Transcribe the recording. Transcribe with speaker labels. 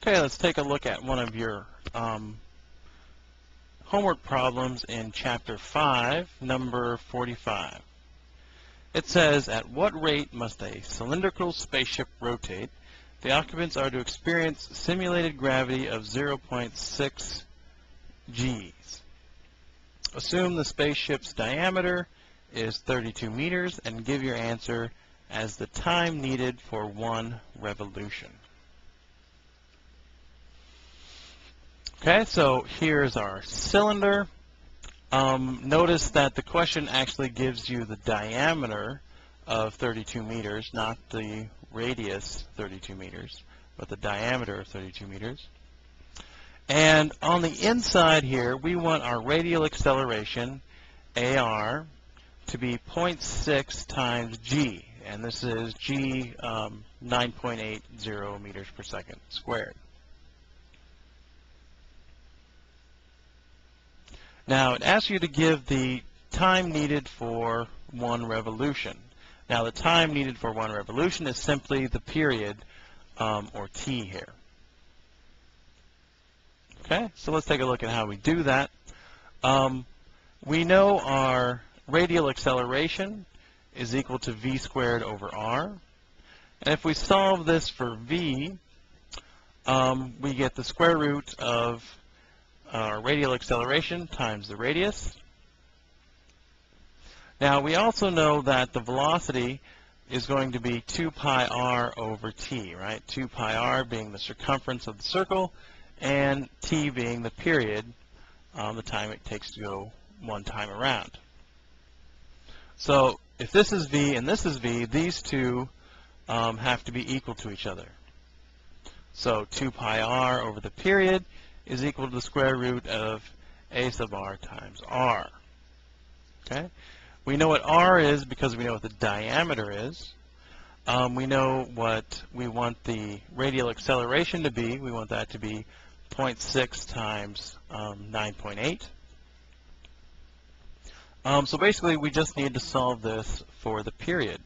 Speaker 1: Okay, let's take a look at one of your homework problems in Chapter 5, number 45. It says, at what rate must a cylindrical spaceship rotate? The occupants are to experience simulated gravity of 0.6 Gs. Assume the spaceship's diameter is 32 meters and give your answer as the time needed for one revolution. Okay, so here's our cylinder. Notice that the question actually gives you the diameter of 32 meters, not the radius 32 meters, but the diameter of 32 meters. And on the inside here, we want our radial acceleration, AR, to be 0.6 times g, and this is g 9.80 meters per second squared. Now, it asks you to give the time needed for one revolution. Now, the time needed for one revolution is simply the period, or t here. Okay, so let's take a look at how we do that. We know our radial acceleration is equal to v squared over r. And if we solve this for v, we get the square root of our radial acceleration times the radius. Now, we also know that the velocity is going to be 2 pi r over t, right? 2 pi r being the circumference of the circle, and t being the period, the time it takes to go one time around. So, if this is v and this is v, these two have to be equal to each other. So, 2 pi r over the period is equal to the square root of a sub r times r. Okay? We know what r is because we know what the diameter is. We know what we want the radial acceleration to be. We want that to be 0.6 times 9.8. So basically, we just need to solve this for the period.